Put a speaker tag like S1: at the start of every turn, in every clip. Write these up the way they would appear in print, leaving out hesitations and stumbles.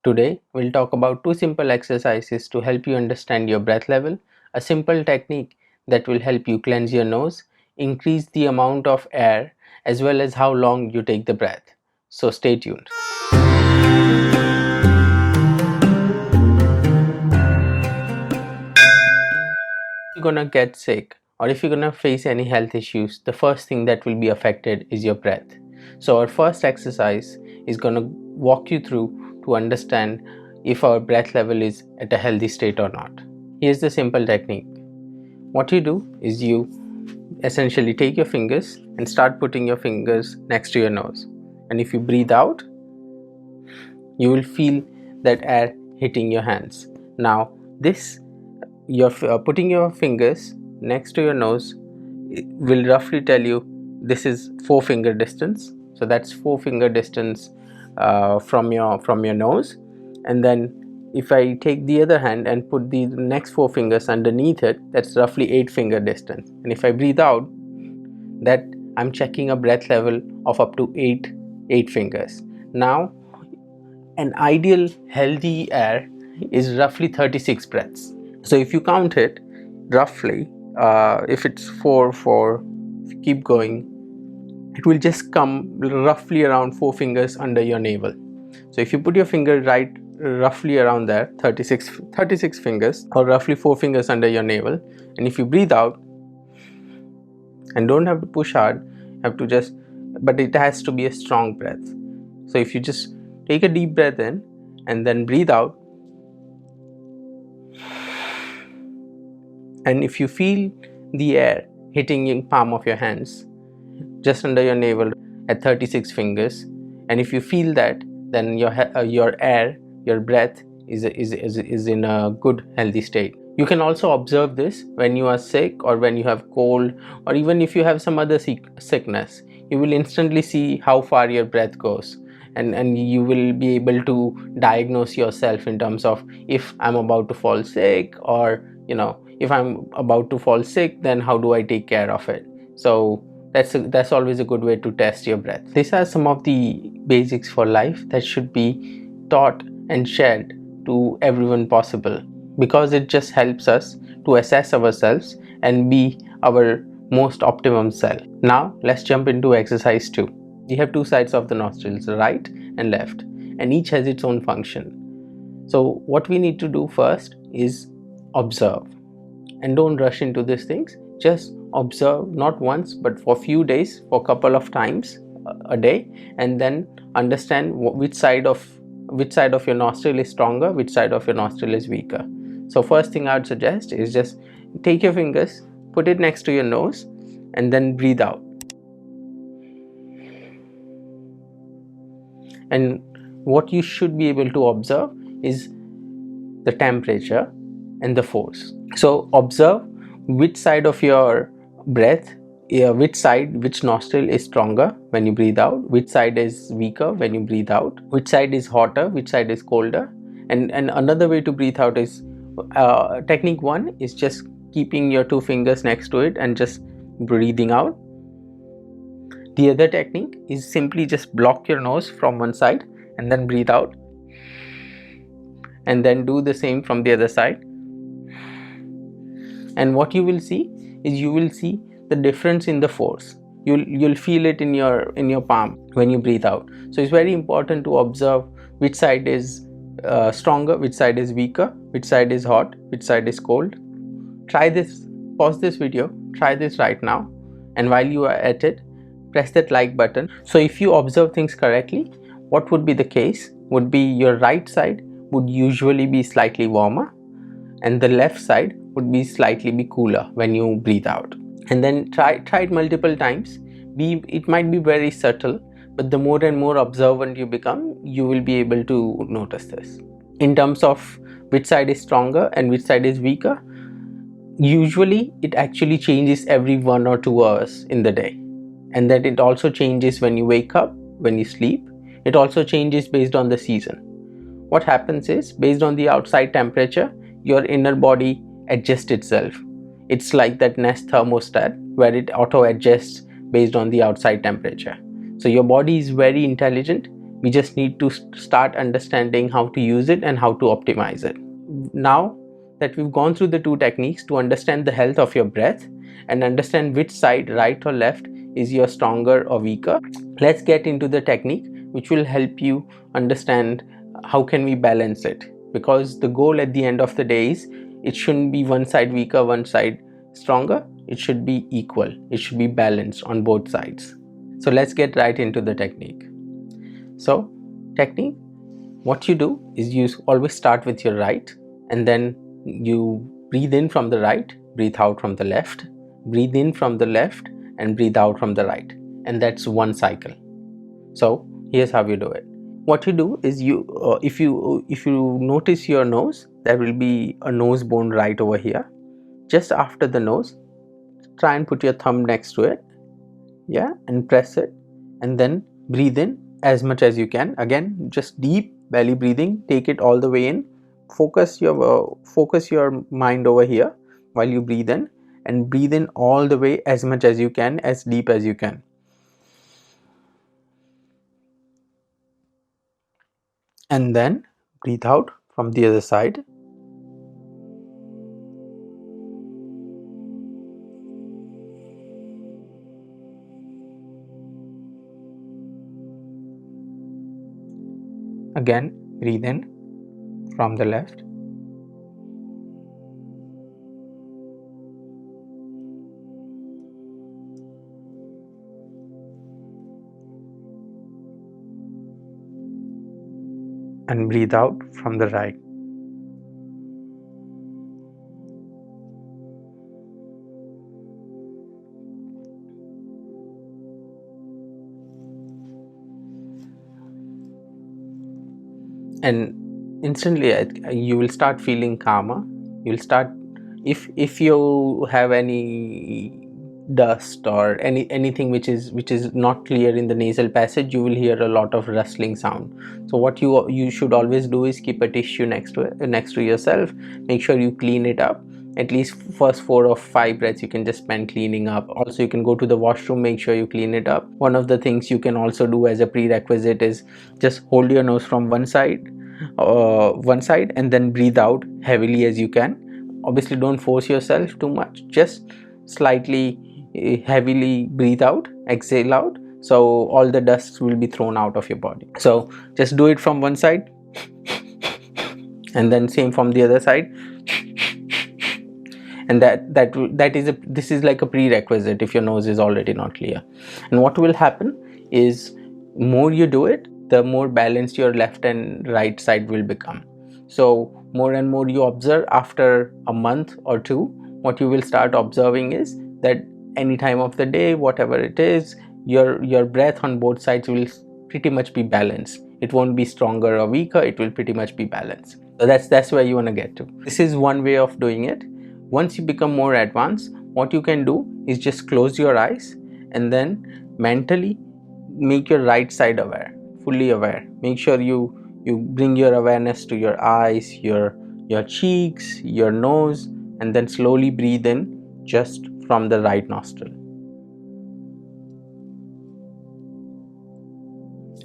S1: Today, we'll talk about two simple exercises to help you understand your breath level, a simple technique that will help you cleanse your nose, increase the amount of air, as well as how long you take the breath. So stay tuned. If you're gonna get sick or if you're gonna face any health issues, the first thing that will be affected is your breath. So our first exercise is gonna walk you through to understand if our breath level is at a healthy state or not. Here's the simple technique. What you do is you essentially take your fingers and start putting your fingers next to your nose, and if you breathe out, you will feel that air hitting your hands. Now this, you're putting your fingers next to your nose, will roughly tell you this is 4 finger distance, so that's 4 finger distance from your nose. And then if I take the other hand and put the next 4 fingers underneath it, that's roughly 8 finger distance, and if I breathe out, that I'm checking a breath level of up to 8 fingers. Now an ideal healthy air is roughly 36 breaths. So if you count it roughly, if it's 4 if you keep going, it will just come roughly around 4 fingers under your navel. So if you put your finger right roughly around there, 36 fingers, or roughly 4 fingers under your navel, and if you breathe out, and don't have to push hard, have to just, but it has to be a strong breath. So if you just take a deep breath in and then breathe out, and if you feel the air hitting in palm of your hands just under your navel at 36 fingers, and if you feel that, then your air, your breath is in a good healthy state. You can also observe this when you are sick or when you have cold, or even if you have some other sickness. You will instantly see how far your breath goes, and you will be able to diagnose yourself in terms of, if I'm about to fall sick, or if I'm about to fall sick, then how do I take care of it. So that's always a good way to test your breath. These are some of the basics for life that should be taught and shared to everyone possible, because it just helps us to assess ourselves and be our most optimum self. Now let's jump into exercise 2. We have two sides of the nostrils, right and left, and each has its own function. So what we need to do first is observe, and don't rush into these things. Just observe, not once but for few days, for a couple of times a day, and then understand which side of your nostril is stronger, which side of your nostril is weaker. So first thing I would suggest is just take your fingers, put it next to your nose, and then breathe out. And what you should be able to observe is the temperature and the force. So observe which side of your breath, which nostril is stronger when you breathe out, which side is weaker when you breathe out, which side is hotter, which side is colder. And another way to breathe out is, technique 1 is just keeping your 2 fingers next to it and just breathing out. The other technique is simply just block your nose from one side and then breathe out, and then do the same from the other side. And what you will see is, you will see the difference in the force. You'll feel it in your palm when you breathe out. So it's very important to observe which side is stronger, which side is weaker, which side is hot, which side is cold. Try this. Pause this video, try this right now, and while you are at it, press that like button. So if you observe things correctly, what would be the case would be, your right side would usually be slightly warmer, and the left side would be slightly cooler when you breathe out. And then try it multiple times. It might be very subtle, but the more and more observant you become, you will be able to notice this. In terms of which side is stronger and which side is weaker, usually it actually changes every 1 or 2 hours in the day, and that it also changes when you wake up, when you sleep. It also changes based on the season. What happens is, based on the outside temperature, your inner body adjusts itself. It's like that Nest thermostat, where it auto adjusts based on the outside temperature. So your body is very intelligent. We just need to start understanding how to use it and how to optimize it. Now that we've gone through the two techniques to understand the health of your breath and understand which side, right or left, is your stronger or weaker, let's get into the technique which will help you understand how can we balance it. Because the goal at the end of the day is, it shouldn't be one side weaker, one side stronger. It should be equal. It should be balanced on both sides. So let's get right into the technique. So technique, what you do is you always start with your right, and then you breathe in from the right, breathe out from the left, breathe in from the left, and breathe out from the right. And that's one cycle. So here's how you do it. What you do is if you notice your nose, there will be a nose bone right over here. Just after the nose, try and put your thumb next to it, yeah, and press it, and then breathe in as much as you can. Again, just deep belly breathing, take it all the way in. Focus your mind over here while you breathe in, and breathe in all the way as much as you can, as deep as you can. And then breathe out from the other side. Again, breathe in from the left. And breathe out from the right. And instantly you will start feeling calmer. You'll start, if you have any dust or anything which is not clear in the nasal passage, you will hear a lot of rustling sound. So what you should always do is keep a tissue next to yourself. Make sure you clean it up. At least first 4 or 5 breaths you can just spend cleaning up. Also, you can go to the washroom, make sure you clean it up. One of the things you can also do as a prerequisite is just hold your nose from one side and then breathe out heavily as you can. Obviously, don't force yourself too much, just slightly heavily breathe out, exhale out, so all the dust will be thrown out of your body. So just do it from one side, and then same from the other side. And this is like a prerequisite if your nose is already not clear. And what will happen is, more you do it, the more balanced your left and right side will become. So more and more you observe, after a month or two, what you will start observing is that any time of the day, whatever it is, your breath on both sides will pretty much be balanced. It won't be stronger or weaker, it will pretty much be balanced. So that's where you want to get to. This is one way of doing it. Once you become more advanced, what you can do is just close your eyes and then mentally make your right side aware, fully aware. Make sure you bring your awareness to your eyes, your cheeks, your nose, and then slowly breathe in just from the right nostril.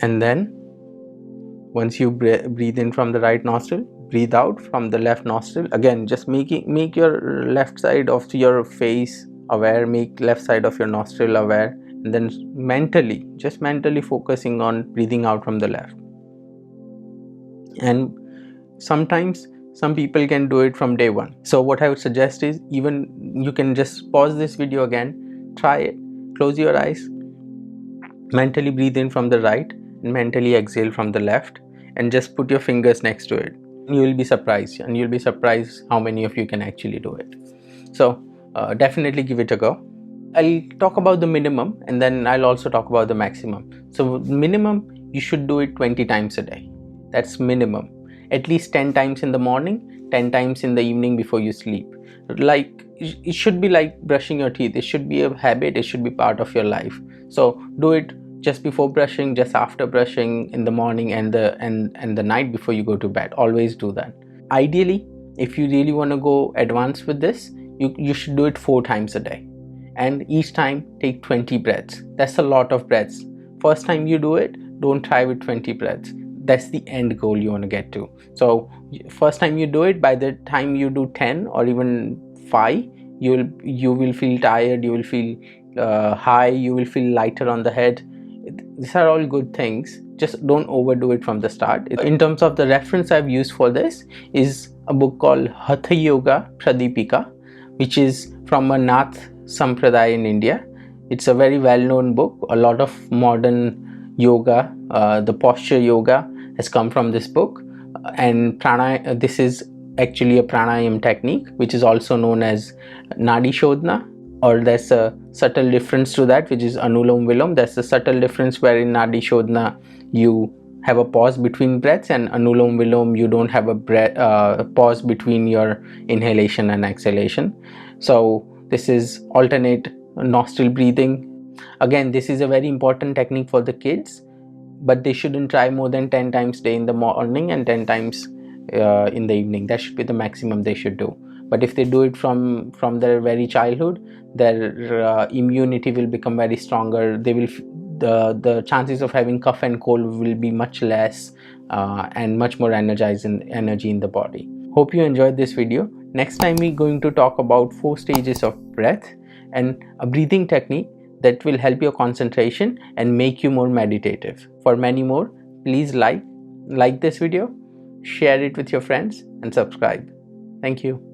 S1: And then once you breathe in from the right nostril, breathe out from the left nostril. Again, just make your left side of your face aware, make left side of your nostril aware, and then just mentally focusing on breathing out from the left. And sometimes some people can do it from day one. So what I would suggest is, even you can just pause this video again, try it, close your eyes, mentally breathe in from the right, and mentally exhale from the left, and just put your fingers next to it. You will be surprised, and you'll be surprised how many of you can actually do it. So definitely give it a go. I'll talk about the minimum, and then I'll also talk about the maximum. So minimum, you should do it 20 times a day. That's minimum. At least 10 times in the morning, 10 times in the evening before you sleep. Like, it should be like brushing your teeth. It should be a habit. It should be part of your life. So do it just before brushing, just after brushing, in the morning, and the night before you go to bed. Always do that. Ideally, if you really want to go advanced with this, you should do it 4 times a day, and each time take 20 breaths. That's a lot of breaths. First time you do don't try with 20 breaths. That's the end goal you want to get to. So first time you do it, by the time you do 10 or even 5, you will feel tired, you will feel high, you will feel lighter on the head. These are all good things, just don't overdo it from the start. In terms of the reference I've used for this is a book called Hatha Yoga Pradipika, which is from a Nath Sampradaya in India. It's a very well-known book. A lot of modern yoga, the posture yoga, has come from this book. And prana, this is actually a pranayam technique, which is also known as Nadi Shodhana, or there's a subtle difference to that, which is Anulom Vilom. There's a subtle difference where in Nadi Shodhana you have a pause between breaths, and Anulom Vilom you don't have a pause between your inhalation and exhalation. So this is alternate nostril breathing. Again, this is a very important technique for the kids, but they shouldn't try more than 10 times a day in the morning and 10 times in the evening. That should be the maximum they should do. But if they do it from their very childhood, their immunity will become very stronger. They will the chances of having cough and cold will be much less, and much more energy in the body. Hope you enjoyed this video. Next time we're going to talk about 4 stages of breath and a breathing technique that will help your concentration and make you more meditative. For many more, please like this video, share it with your friends, and subscribe. Thank you.